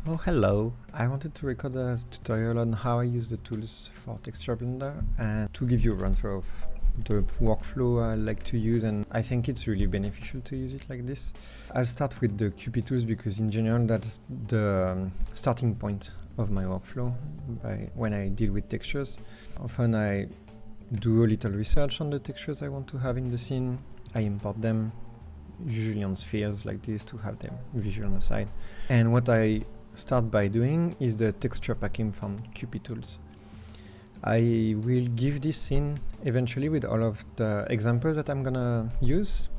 Oh, hello! I wanted to record a tutorial on how I use the tools for TextureBlender and to give you a run-through of the workflow I like to use, and I think it's really beneficial to use it like this. I'll start with the Qp tools because in general that's the starting point of my workflow when I deal with textures. Often I do a little research on the textures I want to have in the scene. I import them, usually on spheres like this, to have them visual on the side. And what I start by doing is the texture packing from Qp tools. I will give this scene eventually with all of the examples that I'm gonna use.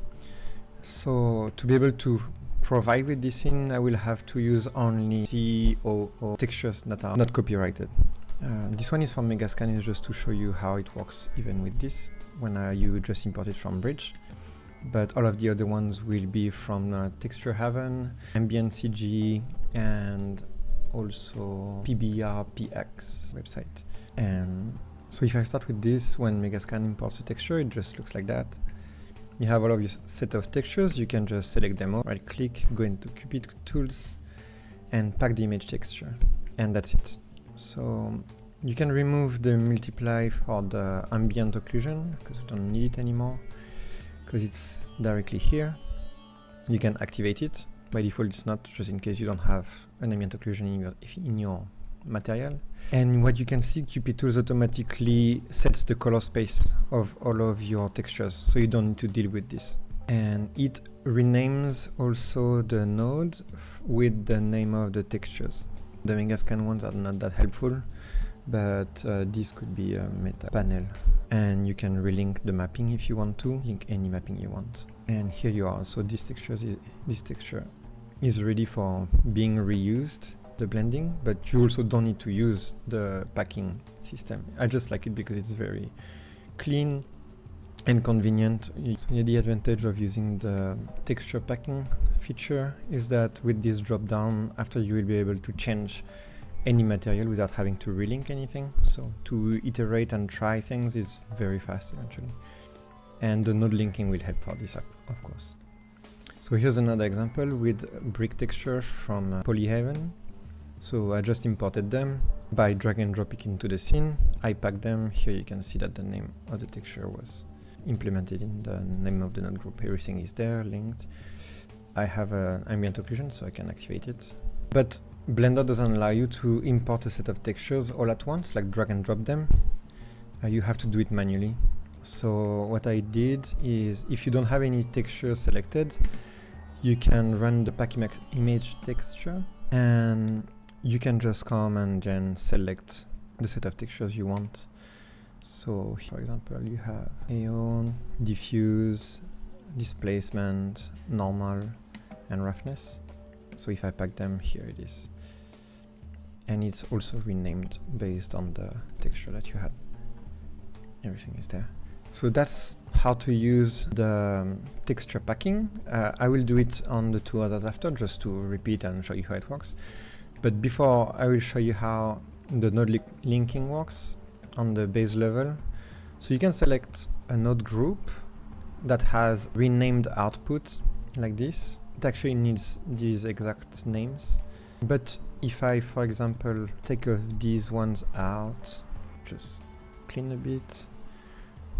So to be able to provide with this scene, I will have to use only COO textures that are not copyrighted. This one is from Megascan, is just to show you how it works even with this when you just import it from Bridge. But all of the other ones will be from TextureHaven, Ambient CG, and also PBRPX website. And so if I start with this, when Megascan imports a texture, it just looks like that. You have all of your set of textures, you can just select them all, right click, go into Qp tools, and pack the image texture. And that's it. So you can remove the multiply for the ambient occlusion, because we don't need it anymore, because it's directly here. You can activate it. By default it's not, just in case you don't have an ambient occlusion in your material. And what you can see, Qp tools automatically sets the color space of all of your textures, so you don't need to deal with this. And it renames also the node with the name of the textures. The Megascan ones are not that helpful, but this could be a meta panel. And you can relink the mapping if you want to, link any mapping you want. And here you are, so this texture is ready for being reused, the blending, but you also don't need to use the packing system. I just like it because it's very clean and convenient. So the advantage of using the texture packing feature is that with this drop down, after you will be able to change any material without having to relink anything. So to iterate and try things is very fast eventually. And the node linking will help for this, of course. So here's another example with brick texture from Polyhaven. So I just imported them by drag and drop it into the scene. I packed them. Here you can see that the name of the texture was implemented in the name of the node group. Everything is there, linked. I have an ambient occlusion, so I can activate it. But Blender doesn't allow you to import a set of textures all at once, like drag and drop them. You have to do it manually. So what I did is, if you don't have any texture selected, you can run the pack image texture, and you can just come and then select the set of textures you want. So for example, you have addon, diffuse, displacement, normal, and roughness. So if I pack them, here it is. And it's also renamed based on the texture that you had. Everything is there. So that's how to use the texture packing. I will do it on the two others after, just to repeat and show you how it works. But before, I will show you how the node linking works on the base level. So you can select a node group that has renamed output like this. It actually needs these exact names. But if I, for example, take these ones out, just clean a bit,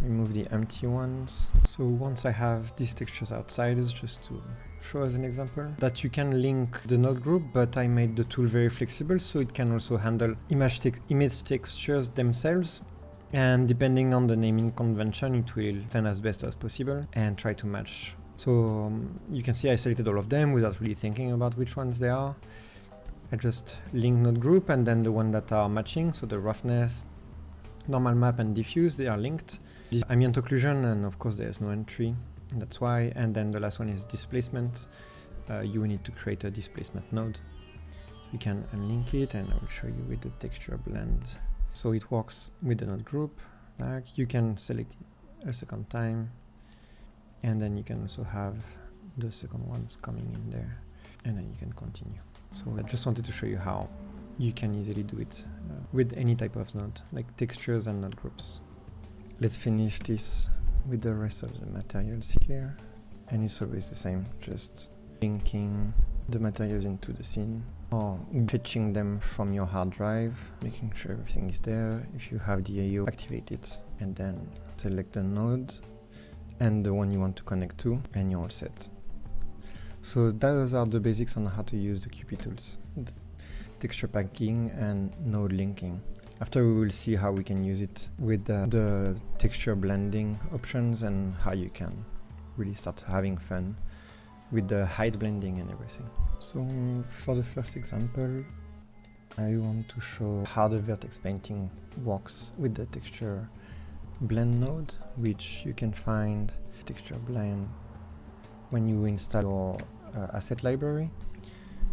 remove the empty ones. So once I have these textures outside, is just to show as an example that you can link the node group, but I made the tool very flexible, so it can also handle image textures themselves. And depending on the naming convention, it will send as best as possible and try to match. So you can see I selected all of them without really thinking about which ones they are. I just link node group, and then the one that are matching, so the roughness, normal map, and diffuse, they are linked. This ambient occlusion, and of course there's no entry, and that's why. And then the last one is displacement. You will need to create a displacement node. You can unlink it, and I will show you with the texture blend. So it works with the node group. You can select it a second time, and then you can also have the second ones coming in there, and then you can continue. So I just wanted to show you how you can easily do it with any type of node, like textures and node groups. Let's finish this with the rest of the materials here. And it's always the same, just linking the materials into the scene, or fetching them from your hard drive, making sure everything is there. If you have the AO, activate it, and then select the node and the one you want to connect to, and you're all set. So those are the basics on how to use the Qp tools, texture packing and node linking. After we will see how we can use it with the texture blending options and how you can really start having fun with the height blending and everything. So for the first example, I want to show how the vertex painting works with the texture blend node, which you can find texture blend when you install your asset library.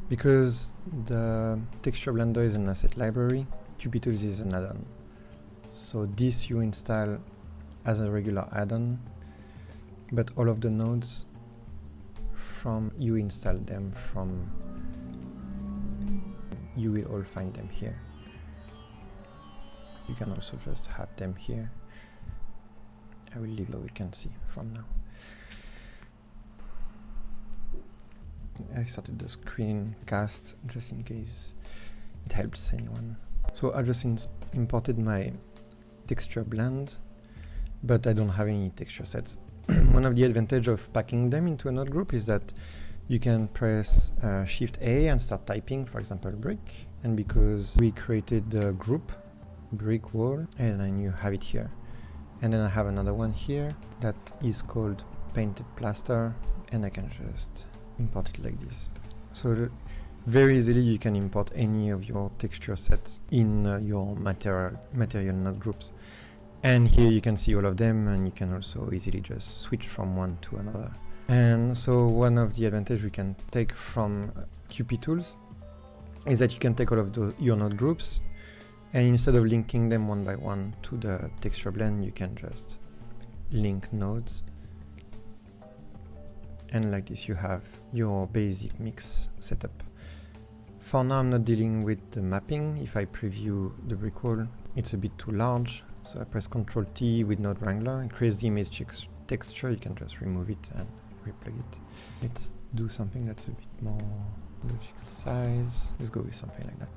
Because the TextureBlender is an asset library, Qp Tools is an add-on. So this you install as a regular add-on, but all of the nodes you install them from, you will all find them here. You can also just have them here. I will leave it so we can see from now. I started the screencast just in case it helps anyone. So I just imported my texture blend, but I don't have any texture sets. One of the advantages of packing them into a node group is that you can press Shift A and start typing, for example, brick. And because we created the group, brick wall, and then you have it here. And then I have another one here that is called painted plaster, and I can just import it like this. So very easily you can import any of your texture sets in your material node groups. And here you can see all of them, and you can also easily just switch from one to another. And so one of the advantages we can take from Qp Tools is that you can take all of your node groups, and instead of linking them one by one to the texture blend, you can just link nodes. And like this you have your basic mix setup. For now I'm not dealing with the mapping. If I preview the brick wall, it's a bit too large, so I press Ctrl T with Node Wrangler. It creates the image texture. You can just remove it and replug it. Let's do something that's a bit more logical size. Let's go with something like that.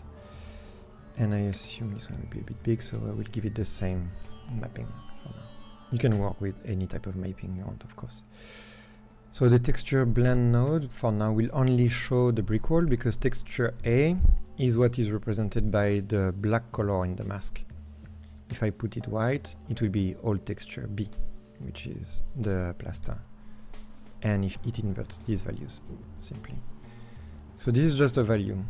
And I assume this one will be a bit big, so I will give it the same mapping for now. You can work with any type of mapping you want, of course. So the texture blend node for now will only show the brick wall, because texture A is what is represented by the black color in the mask. If I put it white, it will be all texture B, which is the plaster. And if it inverts these values, simply. So this is just a value.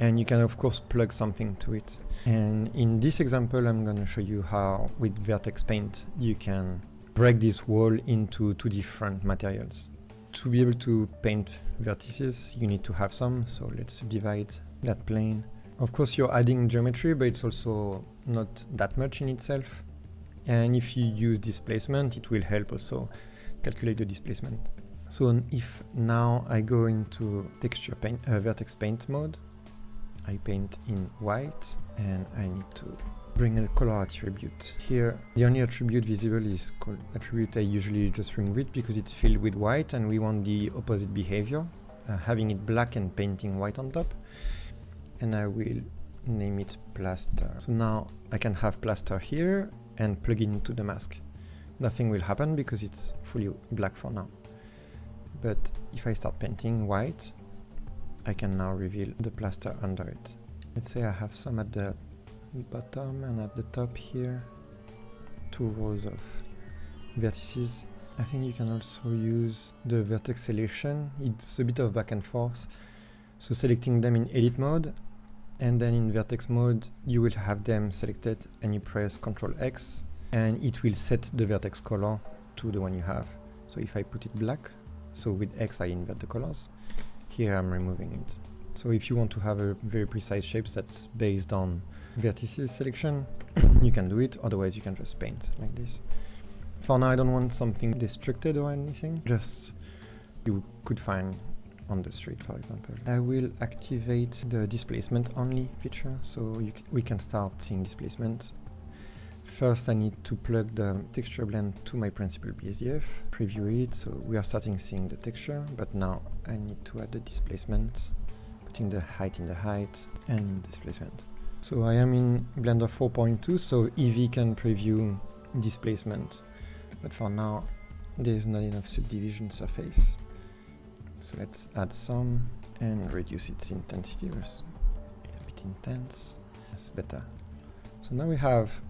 And you can of course plug something to it. And in this example, I'm going to show you how with VertexPaint you can break this wall into two different materials. To be able to paint vertices, you need to have some, so let's subdivide that plane. Of course you're adding geometry, but it's also not that much in itself. And if you use displacement, it will help also calculate the displacement. So if now I go into VertexPaint mode, I paint in white, and I need to bring a color attribute. Here, the only attribute visible is called attribute. I usually just remove it because it's filled with white, and we want the opposite behavior, having it black and painting white on top. And I will name it plaster. So now I can have plaster here and plug it into the mask. Nothing will happen because it's fully black for now. But if I start painting white, I can now reveal the plaster under it. Let's say I have some at the bottom and at the top here, 2 rows of vertices. I think you can also use the vertex selection. It's a bit of back and forth. So selecting them in edit mode, and then in vertex mode you will have them selected, and you press Ctrl X and it will set the vertex color to the one you have. So if I put it black, so with X I invert the colors, here I'm removing it. So if you want to have a very precise shapes that's based on vertices selection, you can do it, otherwise you can just paint like this. For now I don't want something destructed or anything, just you could find on the street, for example. I will activate the displacement only feature, so we can start seeing displacement. First I need to plug the texture blend to my principal BSDF, preview it, so we are starting seeing the texture, but now I need to add the displacement, putting the height in the height and in displacement. So I am in Blender 4.2, so Eevee can preview displacement, but for now there's not enough subdivision surface. So let's add some and reduce its intensity, it's a bit intense, it's better. So now we have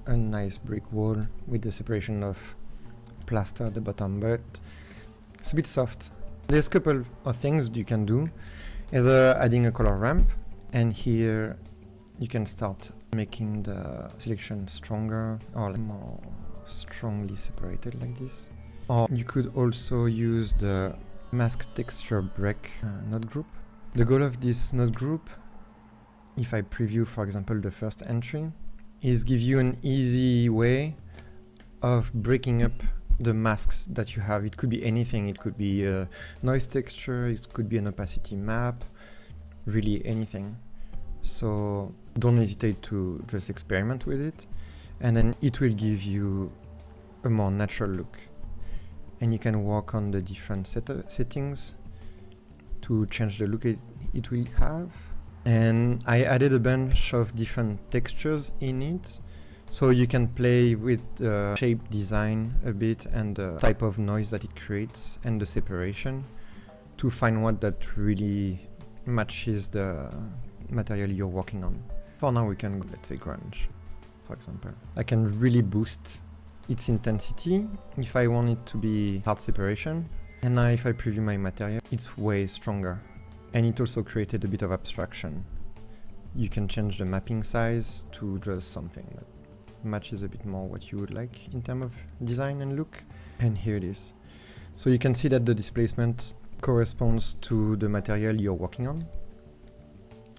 a nice brick wall with the separation of plaster at the bottom, but it's a bit soft. There's a couple of things you can do, either adding a color ramp, and here you can start making the selection stronger or more strongly separated like this. Or you could also use the mask texture break node group. The goal of this node group, if I preview for example the first entry, is give you an easy way of breaking up the masks that you have. It could be anything, it could be a noise texture, it could be an opacity map, really anything. So don't hesitate to just experiment with it, and then it will give you a more natural look. And you can work on the different settings to change the look it will have. And I added a bunch of different textures in it, so you can play with the shape design a bit and the type of noise that it creates and the separation to find what that really matches the material you're working on. For now we can go, let's say grunge, for example. I can really boost its intensity if I want it to be hard separation, and now if I preview my material, it's way stronger. And it also created a bit of abstraction. You can change the mapping size to just something that matches a bit more what you would like in terms of design and look. And here it is. So you can see that the displacement corresponds to the material you're working on.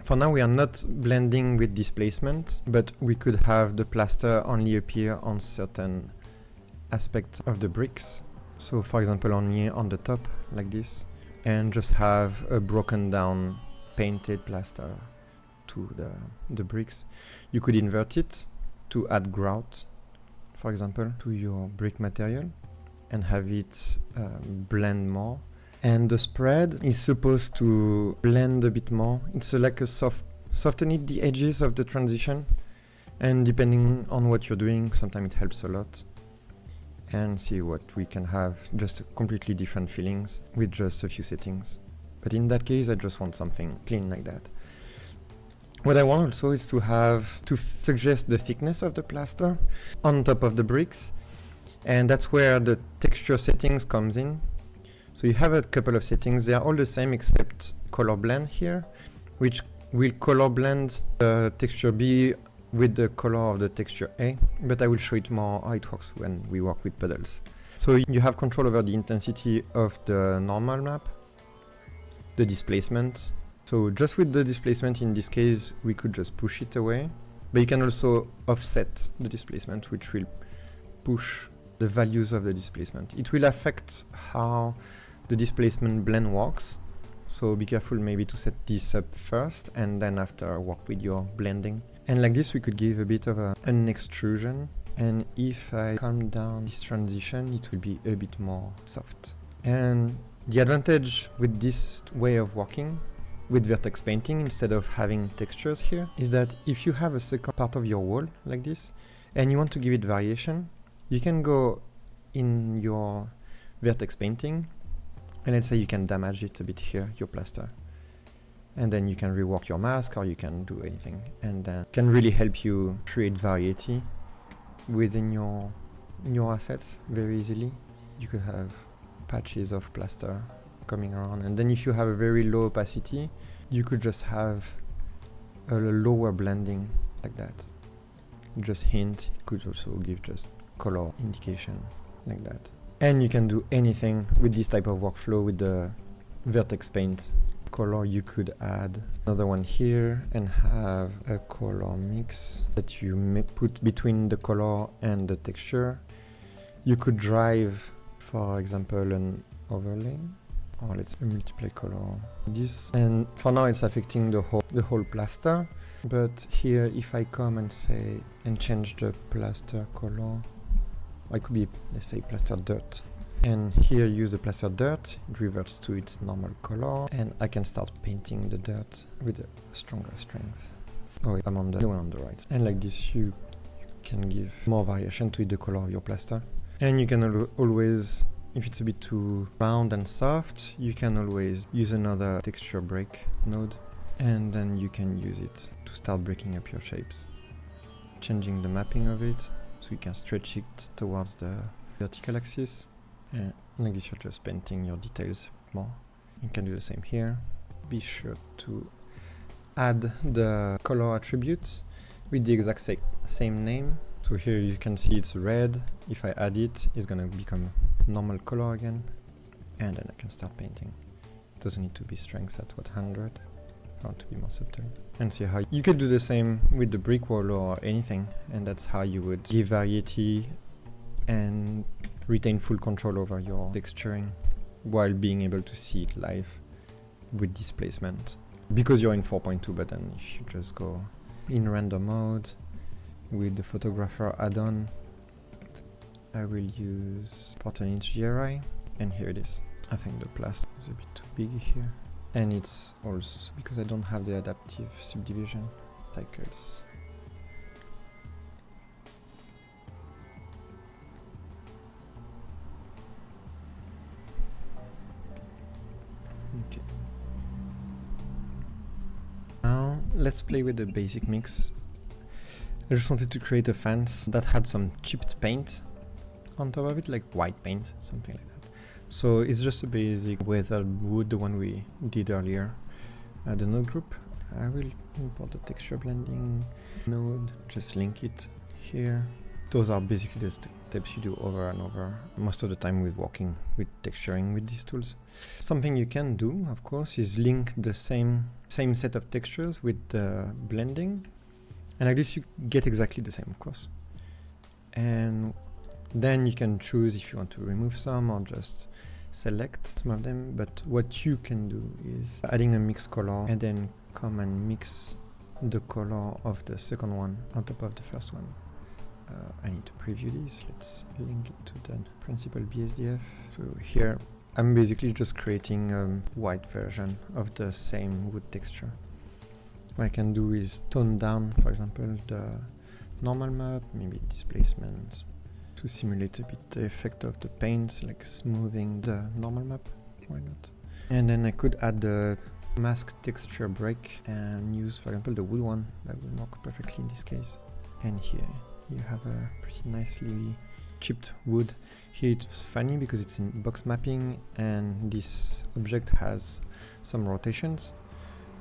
For now we are not blending with displacement, but we could have the plaster only appear on certain aspects of the bricks. So for example only on the top, like this. And just have a broken down painted plaster to the bricks. You could invert it to add grout, for example, to your brick material and have it blend more. And the spread is supposed to blend a bit more. It's like a soften it the edges of the transition, and depending on what you're doing, sometimes it helps a lot. And see what we can have, just completely different feelings with just a few settings. But in that case I just want something clean like that. What I want also is to suggest the thickness of the plaster on top of the bricks, and that's where the texture settings comes in. So you have a couple of settings, they are all the same except color blend here, which will color blend the texture B with the color of the texture A, but I will show it more how it works when we work with Puddles. So you have control over the intensity of the normal map, the displacement. So just with the displacement in this case we could just push it away, but you can also offset the displacement, which will push the values of the displacement. It will affect how the displacement blend works, so be careful maybe to set this up first and then after work with your blending. And like this we could give a bit of an extrusion, and if I calm down this transition it will be a bit more soft. And the advantage with this way of working with vertex painting instead of having textures here is that if you have a second part of your wall like this and you want to give it variation, you can go in your vertex painting and let's say you can damage it a bit here, your plaster. And then you can rework your mask or you can do anything, and that can really help you create variety within your assets very easily. You could have patches of plaster coming around, and then if you have a very low opacity you could just have a lower blending like that. Just hint, it could also give just color indication like that. And you can do anything with this type of workflow with the vertex paint color. You could add another one here and have a color mix that you may put between the color and the texture. You could drive, for example, an overlay, or let's multiply color this, and for now it's affecting the whole plaster. But here, if I come and say, and change the plaster color, I could be, let's say, plaster dirt. And here use the plaster dirt, it reverts to its normal color, and I can start painting the dirt with a stronger strength. Oh, I'm on the one on the right. And like this, you can give more variation to the color of your plaster. And you can always, if it's a bit too round and soft, you can always use another texture break node, and then you can use it to start breaking up your shapes. Changing the mapping of it, so you can stretch it towards the vertical axis. And like this, you're just painting your details more. You can do the same here. Be sure to add the color attributes with the exact same name. So here you can see it's red. If I add it, it's gonna become normal color again. And then I can start painting. It doesn't need to be strength at 100. I want to be more subtle. And see how you could do the same with the brick wall or anything. And that's how you would give variety and retain full control over your texturing while being able to see it live with displacement. Because you're in 4.2, but then if you just go in render mode with the photographer add-on, I will use 1/4" GRI, and here it is. I think the plus is a bit too big here. And it's also because I don't have the adaptive subdivision cycles. Okay. Now let's play with the basic mix. I just wanted to create a fence that had some chipped paint on top of it, like white paint, something like that. So it's just a basic weathered wood, the one we did earlier. The node group, I will import the texture blending node, just link it here. Those are basically the steps you do over and over, most of the time with working with texturing with these tools. Something you can do, of course, is link the same set of textures with the blending. And like this you get exactly the same, of course. And then you can choose if you want to remove some or just select some of them. But what you can do is adding a mix color and then come and mix the color of the second one on top of the first one. I need to preview this. Let's link it to the principal BSDF. So here I'm basically just creating a white version of the same wood texture. What I can do is tone down, for example, the normal map, maybe displacement, to simulate a bit the effect of the paint, like smoothing the normal map. Why not? And then I could add the mask texture break and use, for example, the wood one. That would work perfectly in this case. And here you have a pretty nicely chipped wood. Here it's funny because it's in box mapping and this object has some rotations,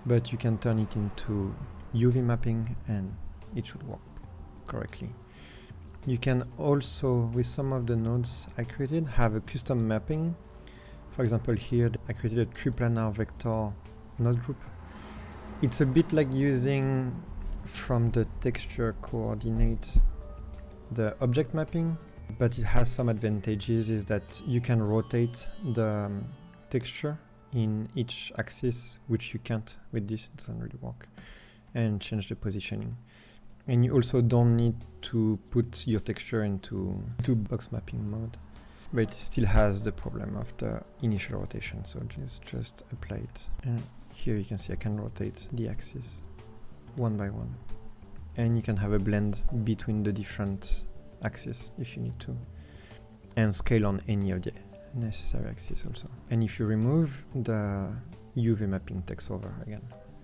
but you can turn it into UV mapping and it should work correctly. You can also, with some of the nodes I created, have a custom mapping. For example, here I created a triplanar vector node group. It's a bit like using from the texture coordinates the object mapping, but it has some advantages, is that you can rotate the texture in each axis, which you can't with this, it doesn't really work, and change the positioning. And you also don't need to put your texture into box mapping mode, but it still has the problem of the initial rotation, so just apply it. And here you can see I can rotate the axis one by one. And you can have a blend between the different axes if you need to, and scale on any of the necessary axes also. And if you remove, the UV mapping takes over again.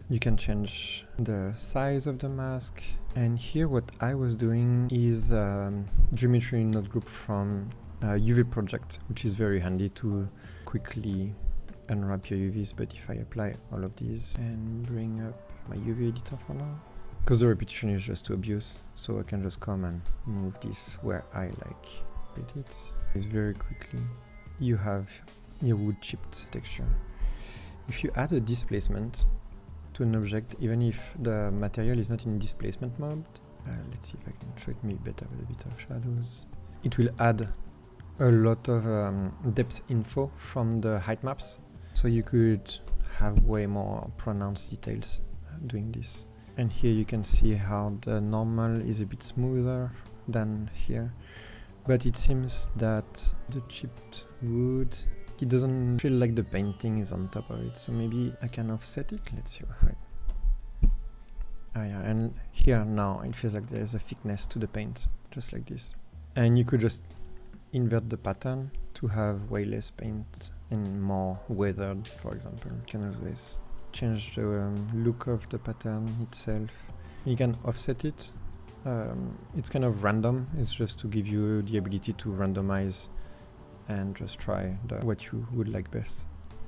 You can change the size of the mask. And here what I was doing is geometry node group from UV project, which is very handy to quickly unwrap your UVs. But if I apply all of these and bring up my UV editor for now, because the repetition is just too obvious, so I can just come and move this where I like it. It's very quickly. You have your wood chipped texture. If you add a displacement to an object, even if the material is not in displacement mode, let's see if I can show it maybe better with a bit of shadows. It will add a lot of depth info from the height maps, so you could have way more pronounced details doing this. And here you can see how the normal is a bit smoother than here. But it seems that the chipped wood, it doesn't feel like the painting is on top of it. So maybe I can offset it. Let's see. Ah yeah, and here now it feels like there's a thickness to the paint, just like this. And you could just invert the pattern to have way less paint and more weathered, for example. You can always change the look of the pattern itself. You can offset it. It's kind of random. It's just to give you the ability to randomize and just try what you would like best.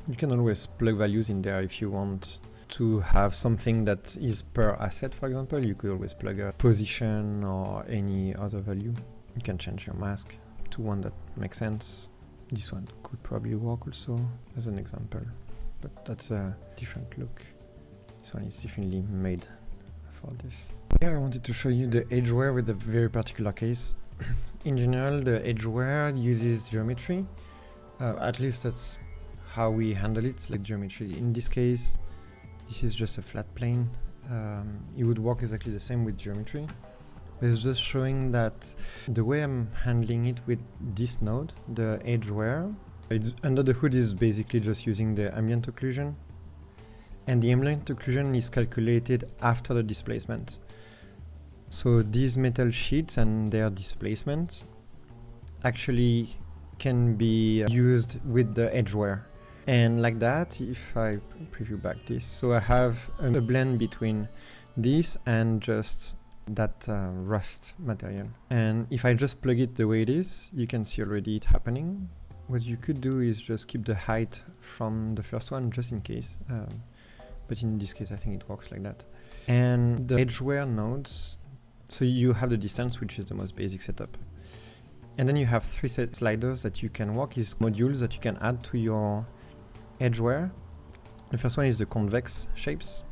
You can always plug values in there if you want to have something that is per asset, for example. You could always plug a position or any other value. You can change your mask to one that makes sense. This one could probably work also as an example, but that's a different look. This one is definitely made for this. Here I wanted to show you the edgeware with a very particular case. In general, the edgeware uses geometry. At least that's how we handle it, like geometry. In this case, this is just a flat plane. It would work exactly the same with geometry. But it's just showing that the way I'm handling it with this node, the edgeware, it's under the hood is basically just using the ambient occlusion. And the ambient occlusion is calculated after the displacement. So these metal sheets and their displacement actually can be used with the edgeware. And like that, if I preview back this, so I have a blend between this and just that rust material. And if I just plug it the way it is, you can see already it happening. What you could do is just keep the height from the first one just in case. But in this case, I think it works like that. And the edgeware nodes, so you have the distance, which is the most basic setup. And then you have three set sliders that you can work, is modules that you can add to your edgeware. The first one is the convex shapes,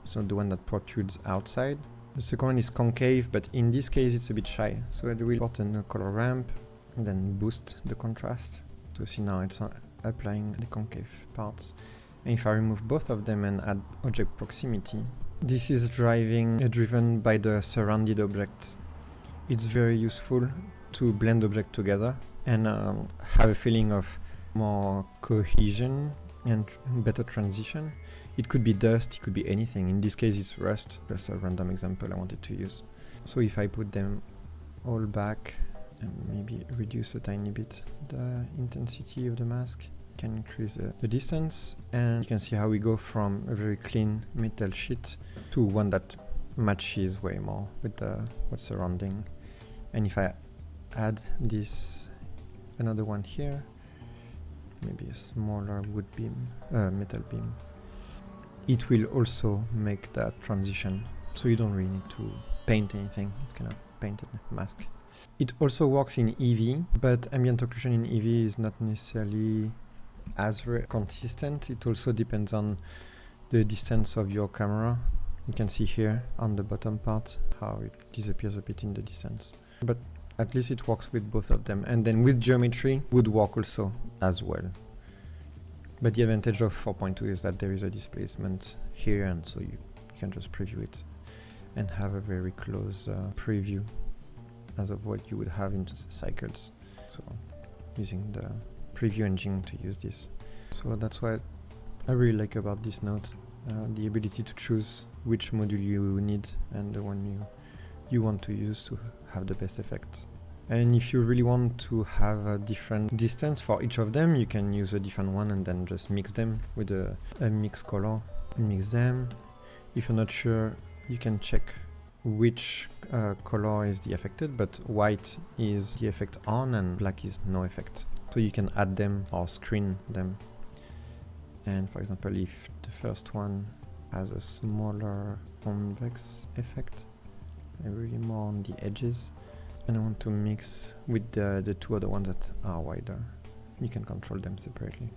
so the one that protrudes outside. The second one is concave, but in this case it's a bit shy, so I will put a color ramp and then boost the contrast. So see now it's applying the concave parts. And if I remove both of them and add object proximity, this is driven by the surrounded objects. It's very useful to blend objects together and have a feeling of more cohesion and better transition. It could be dust, it could be anything. In this case it's rust, just a random example I wanted to use. So if I put them all back and maybe reduce a tiny bit the intensity of the mask, can increase the distance, and you can see how we go from a very clean metal sheet to one that matches way more with what's surrounding. And if I add this another one here, maybe a smaller wood beam, metal beam, it will also make that transition, so you don't really need to paint anything. It's kind of painted mask. It also works in EV, but ambient occlusion in EV is not necessarily as consistent. It also depends on the distance of your camera. You can see here on the bottom part how it disappears a bit in the distance, but at least it works with both of them. And then with geometry would work also as well. But the advantage of 4.2 is that there is a displacement here, and so you can just preview it and have a very close preview as of what you would have in cycles. So using the preview engine to use this. So that's what I really like about this node, the ability to choose which module you need and the one you want to use to have the best effect. And if you really want to have a different distance for each of them, you can use a different one and then just mix them with a mix color. Mix them. If you're not sure, you can check which color is the affected, but white is the effect on and black is no effect. So you can add them or screen them. And for example, if the first one has a smaller convex effect, really more on the edges, and I want to mix with the two other ones that are wider, you can control them separately.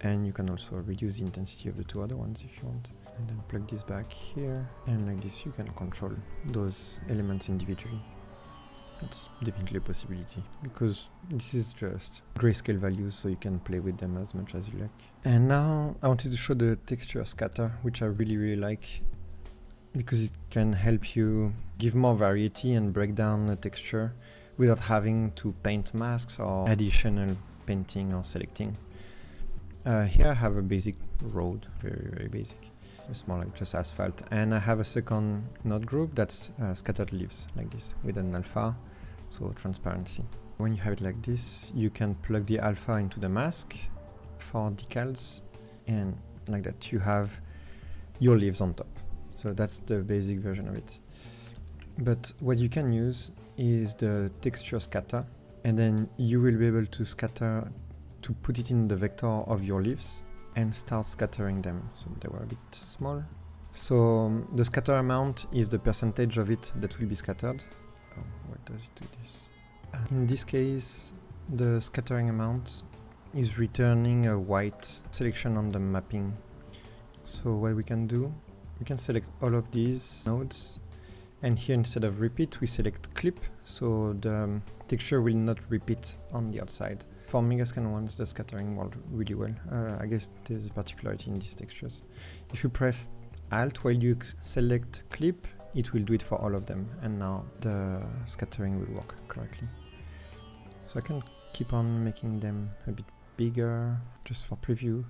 And you can also reduce the intensity of the two other ones if you want. And then plug this back here, and like this you can control those elements individually. It's definitely a possibility, because this is just grayscale values, so you can play with them as much as you like. And now I wanted to show the texture scatter, which I really like. because it can help you give more variety and break down the texture without having to paint masks or additional painting or selecting. Here I have a basic road, very basic. It's more like just asphalt, and I have a second node group that's scattered leaves like this with an alpha, so transparency. When you have it like this, you can plug the alpha into the mask for decals, and like that you have your leaves on top. So that's the basic version of it. But what you can use is the TextureScatter, and then you will be able to scatter, to put it in the vector of your leaves and start scattering them. So they were a bit small. So the scatter amount is the percentage of it that will be scattered. Oh, why does it do this? In this case, the scattering amount is returning a white selection on the mapping. So what we can do, we can select all of these nodes, and here instead of repeat we select clip, so the texture will not repeat on the outside. For Megascan ones, the scattering worked really well. I guess there's a particularity in these textures. If you press Alt while you select clip, it will do it for all of them, and now the scattering will work correctly. So I can keep on making them a bit bigger just for preview,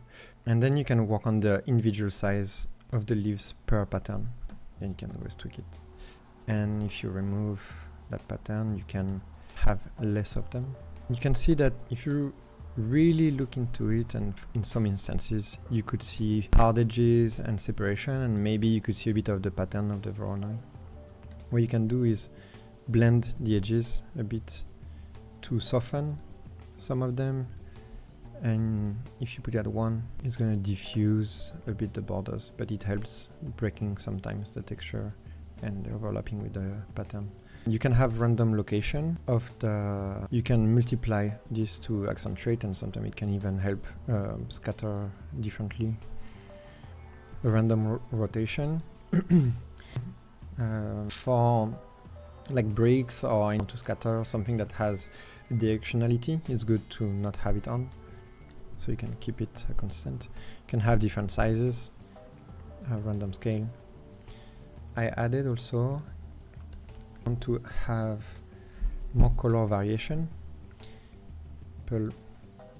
and then you can work on the individual size of the leaves per pattern. Then you can always tweak it, and if you remove that pattern you can have less of them. You can see that if you really look into it, and in some instances you could see hard edges and separation, and maybe you could see a bit of the pattern of the Voronoi. What you can do is blend the edges a bit to soften some of them, and if you put it at 1, it's going to diffuse a bit the borders, but it helps breaking sometimes the texture and the overlapping with the pattern. You can have random location of the, you can multiply this to accentuate, and sometimes it can even help scatter differently. A random rotation for like breaks, or to scatter something that has directionality, it's good to not have it on, so you can keep it constant. You can have different sizes, random scale. I added also, want to have more color variation.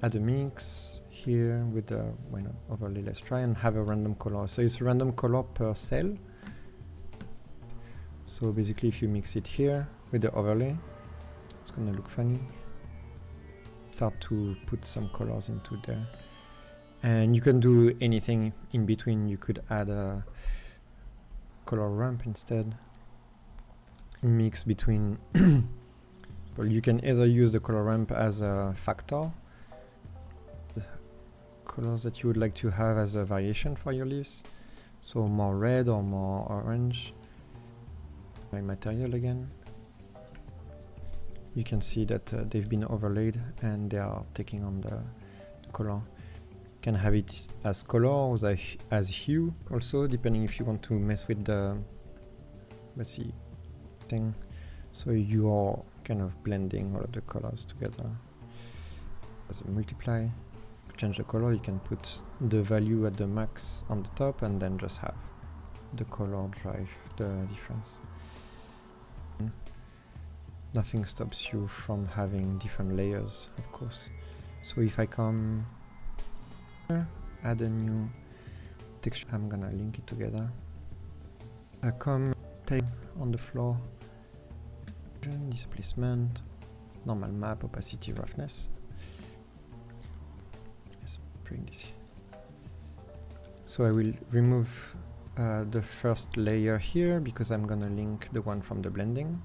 Add a mix here with the, why not overlay, let's try and have a random color. So it's random color per cell. So basically if you mix it here with the overlay, it's gonna look funny. Start to put some colors into there. And you can do anything in between. You could add a color ramp instead. Mix between well, you can either use the color ramp as a factor, the colors that you would like to have as a variation for your leaves, so more red or more orange. My material again, you can see that they've been overlaid and they are taking on the color. You can have it as color or as hue also, depending if you want to mess with the, let's see, thing. So you are kind of blending all of the colors together. As a multiply, to change the color, you can put the value at the max on the top and then just have the color drive the difference. Nothing stops you from having different layers, of course. So if I come here, add a new texture, I'm gonna link it together. I come type on the floor, displacement, normal map, opacity, roughness. Let's bring this here. So I will remove the first layer here because I'm gonna link the one from the blending.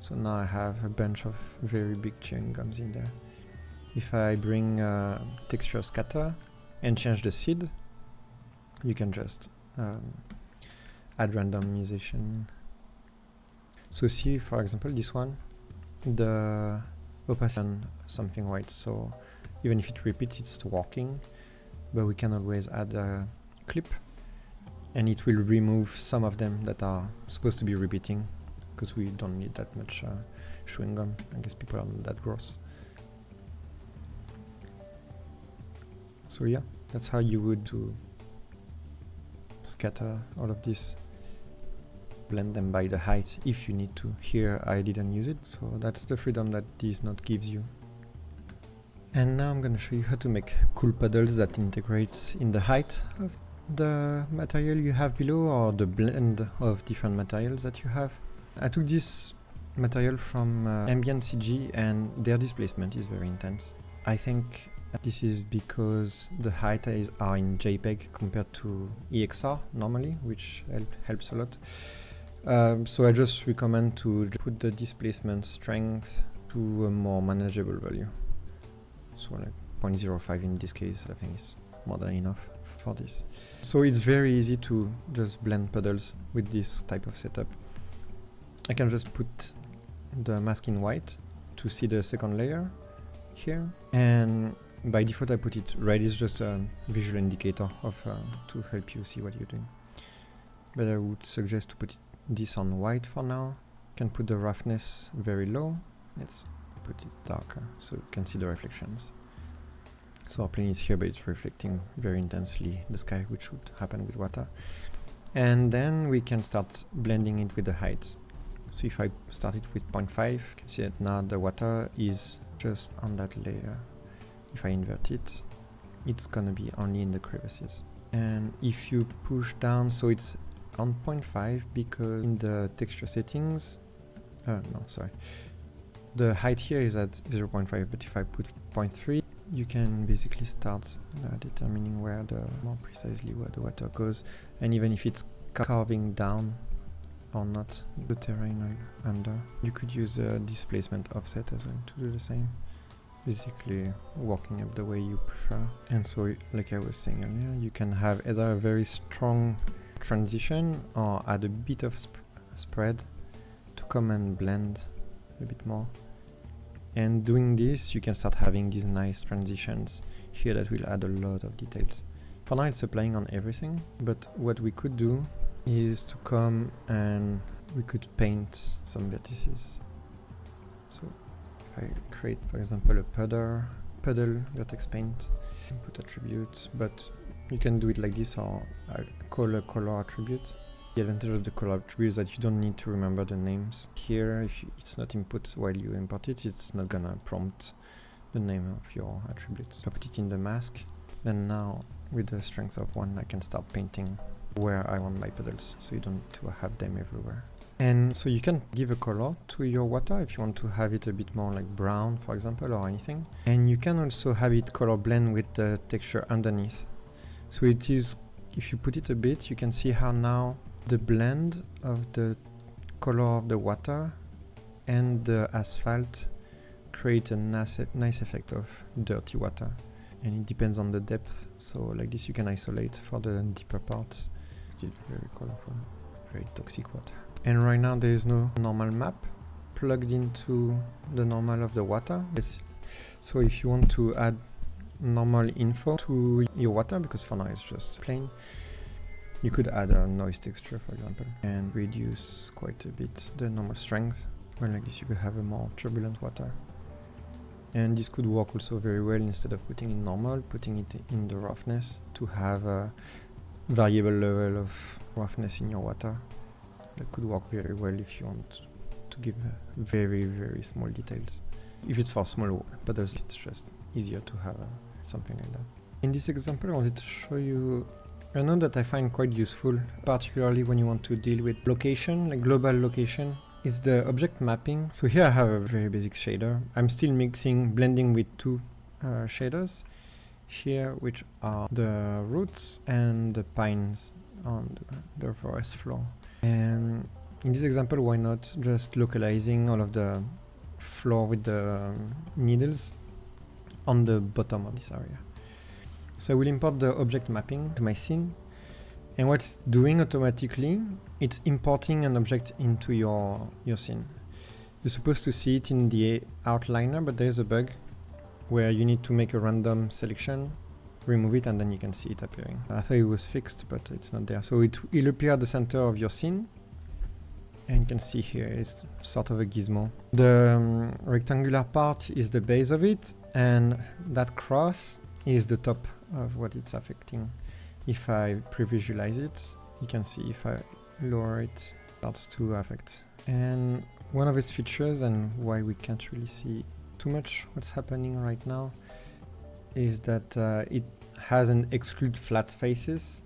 So now I have a bunch of very big chewing gums in there. If I bring TextureScatter and change the seed, you can just add randomization. So see, for example, this one, the opacity on something white, so even if it repeats, it's working, but we can always add a clip and it will remove some of them that are supposed to be repeating, because we don't need that much chewing gum. I guess people are not that gross. So yeah, that's how you would do scatter all of this, blend them by the height if you need to. Here I didn't use it, so that's the freedom that this node gives you. And now I'm gonna show you how to make cool puddles that integrates in the height of the material you have below, or the blend of different materials that you have. I took this material from Ambient CG, and their displacement is very intense. I think this is because the height are in JPEG compared to EXR normally, which helps a lot. So I just recommend to put the displacement strength to a more manageable value. So like 0.05 in this case, I think is more than enough for this. So it's very easy to just blend puddles with this type of setup. I can just put the mask in white to see the second layer here, and by default I put it red. Is just a visual indicator of to help you see what you're doing. But I would suggest to put this on white for now. You can put the roughness very low. Let's put it darker so you can see the reflections. So our plane is here, but it's reflecting very intensely the sky, which would happen with water. And then we can start blending it with the heights. So if I start it with 0.5, you can see that now the water is just on that layer. If I invert it, it's gonna be only in the crevices. And if you push down, so it's on 0.5 because in the texture settings, the height here is at 0.5, but if I put 0.3, you can basically start determining more precisely where the water goes, and even if it's carving down or not the terrain under. You could use a displacement offset as well to do the same, basically working up the way you prefer. And so, like I was saying earlier, you can have either a very strong transition or add a bit of spread to come and blend a bit more. And doing this, you can start having these nice transitions here that will add a lot of details. For now it's applying on everything, but what we could do is to come and we could paint some vertices. So if I create, for example, a puddle VertexPaint, put attribute, but you can do it like this, or call a color attribute. The advantage of the color attribute is that you don't need to remember the names. Here, if it's not input while you import it, it's not gonna prompt the name of your attribute. So I put it in the mask. Then now, with the strength of 1, I can start painting where I want my puddles, so you don't need to have them everywhere. And so you can give a color to your water if you want to have it a bit more like brown, for example, or anything. And you can also have it color blend with the texture underneath. So it is, if you put it a bit, you can see how now the blend of the color of the water and the asphalt create a nice effect of dirty water. And it depends on the depth, so like this you can isolate for the deeper parts. It's very colorful, very toxic water. And right now there is no normal map plugged into the normal of the water. So if you want to add normal info to your water, because for now it's just plain, you could add a noise texture, for example, and reduce quite a bit the normal strength. Well, like this you could have a more turbulent water. And this could work also very well, instead of putting in normal, putting it in the roughness to have a variable level of roughness in your water. That could work very well if you want to give very, very small details. If it's for small puddles, it's just easier to have something like that. In this example, I wanted to show you a node that I find quite useful, particularly when you want to deal with location, like global location. It's the object mapping. So here I have a very basic shader. I'm still blending with 2 shaders here, which are the roots and the pines on the forest floor. And in this example, why not just localizing all of the floor with the needles on the bottom of this area. So I will import the object mapping to my scene. And what's doing automatically, it's importing an object into your scene. You're supposed to see it in the outliner, but there's a bug where you need to make a random selection, remove it, and then you can see it appearing. I thought it was fixed, but it's not there. So it will appear at the center of your scene. And you can see here, it's sort of a gizmo. The rectangular part is the base of it, and that cross is the top of what it's affecting. If I pre-visualize it, you can see if I lower it, it starts to affect. And one of its features, and why we can't really see too much what's happening right now, is that it has an exclude flat faces,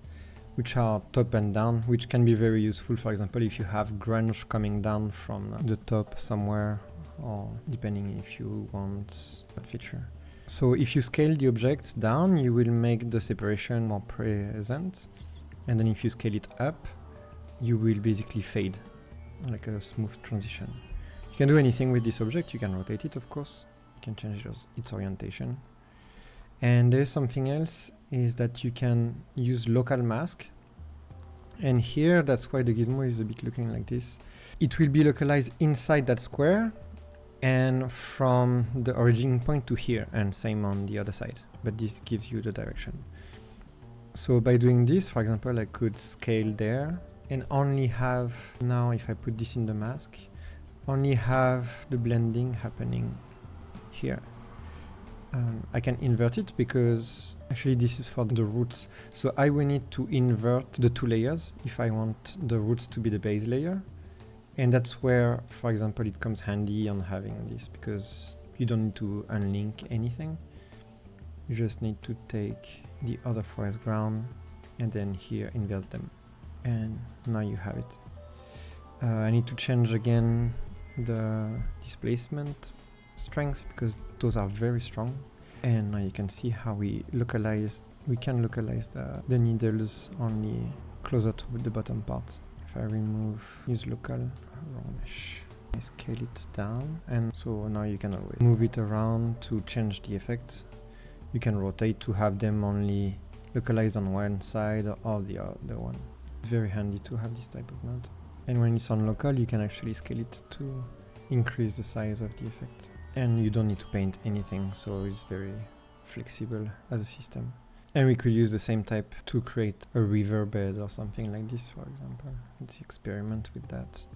which are top and down, which can be very useful, for example, if you have grunge coming down from the top somewhere, or depending if you want that feature. So if you scale the object down, you will make the separation more present, and then if you scale it up, you will basically fade, like a smooth transition. You can do anything with this object. You can rotate it, of course. You can change its orientation. And there's something else, is that you can use local mask. And here, that's why the gizmo is a bit looking like this. It will be localized inside that square and from the origin point to here, and same on the other side. But this gives you the direction. So by doing this, for example, I could scale there and only have, now if I put this in the mask, only have the blending happening here. I can invert it because actually this is for the roots. So I will need to invert the two layers if I want the roots to be the base layer. And that's where, for example, it comes handy on having this, because you don't need to unlink anything. You just need to take the other forest ground and then here invert them. And now you have it. I need to change again the displacement strength, because those are very strong. And now you can see how we can localize the needles only closer to the bottom part. If I use local, wrong mesh, I scale it down, and so now you can always move it around to change the effect. You can rotate to have them only localized on one side or the other one. Very handy to have this type of node. And when it's on local, you can actually scale it to increase the size of the effect. And you don't need to paint anything, so it's very flexible as a system. And we could use the same type to create a river bed or something like this, for example. Let's experiment with that.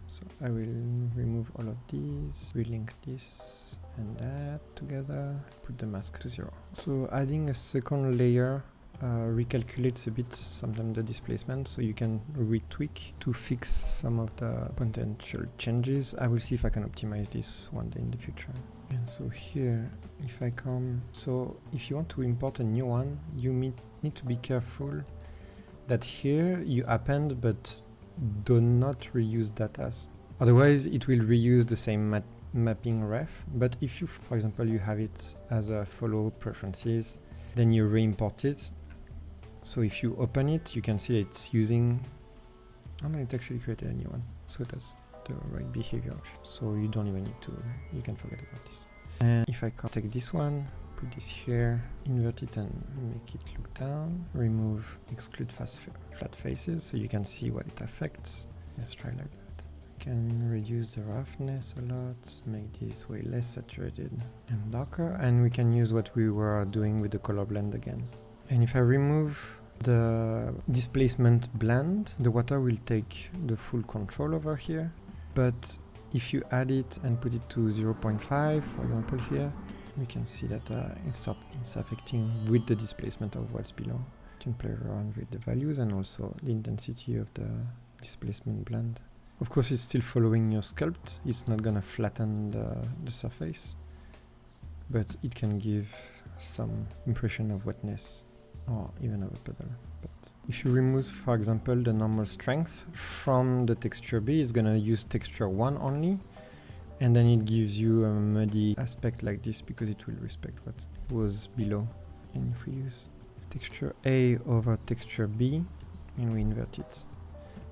So I will remove all of these, relink this and that together, put the mask to 0. So adding a second layer recalculates a bit sometimes the displacement, so you can retweak to fix some of the potential changes. I will see if I can optimize this one day in the future. And so here, if I come, so if you want to import a new one, you need to be careful that here you append, but do not reuse data. Otherwise, it will reuse the same mapping ref. But if you, for example, you have it as a follow preferences, then you re-import it. So if you open it, you can see it's using, oh no, it actually created a new one. So it has the right behavior. So you don't even need to, you can forget about this. And if I take this one, put this here, invert it and make it look down, remove exclude flat faces so you can see what it affects. Let's try like that. Can reduce the roughness a lot, make this way less saturated and darker, and we can use what we were doing with the color blend again. And if I remove the displacement blend, the water will take the full control over here. But if you add it and put it to 0.5, for example here, we can see that it's affecting with the displacement of what's below. You can play around with the values and also the intensity of the displacement blend. Of course, it's still following your sculpt. It's not gonna flatten the surface, but it can give some impression of wetness or even of a puddle. But if you remove, for example, the normal strength from the texture B, it's gonna use texture 1 only, and then it gives you a muddy aspect like this because it will respect what was below. And if we use texture A over texture B and we invert it,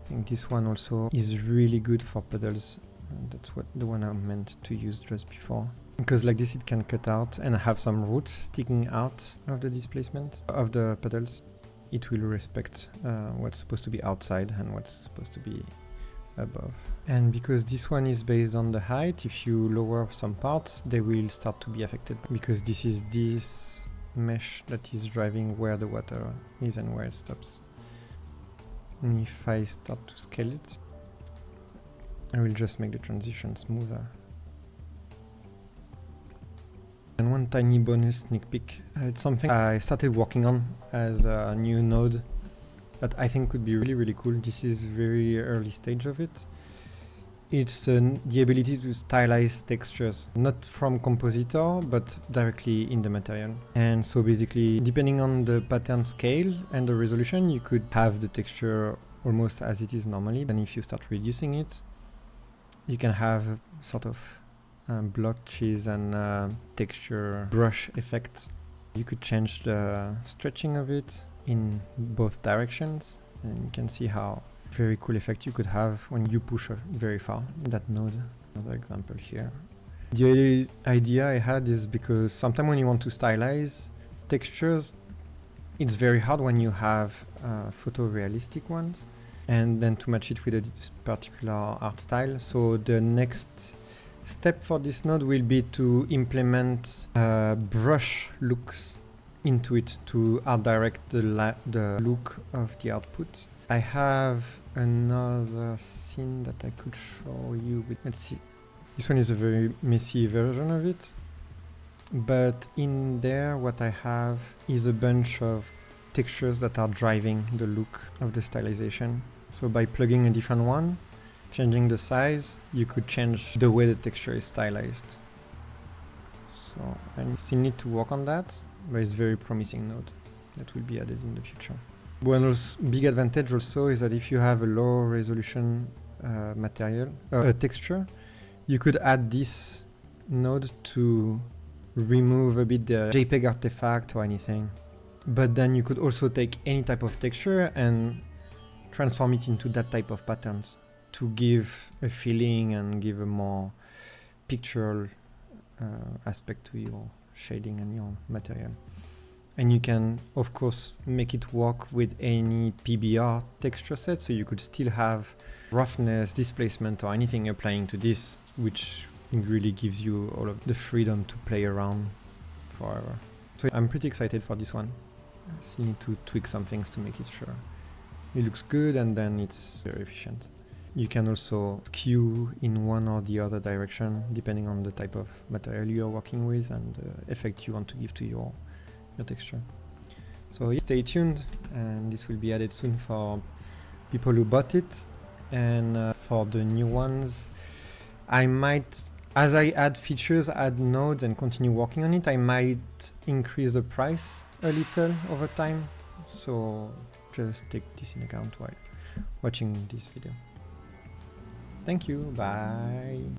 I think this one also is really good for puddles. That's what the one I meant to use just before. Because like this it can cut out and have some roots sticking out of the displacement of the puddles. It will respect what's supposed to be outside and what's supposed to be above. And because this one is based on the height, if you lower some parts, they will start to be affected, because this is this mesh that is driving where the water is and where it stops. And if I start to scale it, I will just make the transition smoother. And one tiny bonus sneak peek. It's something I started working on as a new node that I think could be really cool. This is very early stage of it. It's the ability to stylize textures, not from compositor, but directly in the material. And so basically, depending on the pattern scale and the resolution, you could have the texture almost as it is normally. And if you start reducing it, you can have sort of blotches and texture brush effects. You could change the stretching of it in both directions, and you can see how very cool effect you could have when you push very far in that node. Another example here. The idea I had is because sometimes when you want to stylize textures, it's very hard when you have photorealistic ones, and then to match it with this particular art style. So the next step for this node will be to implement brush looks into it to art direct the look of the output. I have another scene that I could show you with, let's see. This one is a very messy version of it, but in there what I have is a bunch of textures that are driving the look of the stylization. So by plugging a different one, changing the size, you could change the way the texture is stylized. So I still need to work on that, but it's a very promising node that will be added in the future. One big advantage also is that if you have a low resolution texture, you could add this node to remove a bit the JPEG artifact or anything. But then you could also take any type of texture and transform it into that type of patterns to give a feeling and give a more pictorial aspect to your shading and your material. And you can, of course, make it work with any PBR texture set, so you could still have roughness, displacement, or anything applying to this, which really gives you all of the freedom to play around forever. So I'm pretty excited for this one. I still need to tweak some things to make it sure it looks good, and then it's very efficient. You can also skew in one or the other direction, depending on the type of material you're working with and the effect you want to give to your texture. So stay tuned, and this will be added soon for people who bought it. And for the new ones, I might, as I add features, add nodes and continue working on it, I might increase the price a little over time. So just take this in account while watching this video. Thank you, bye.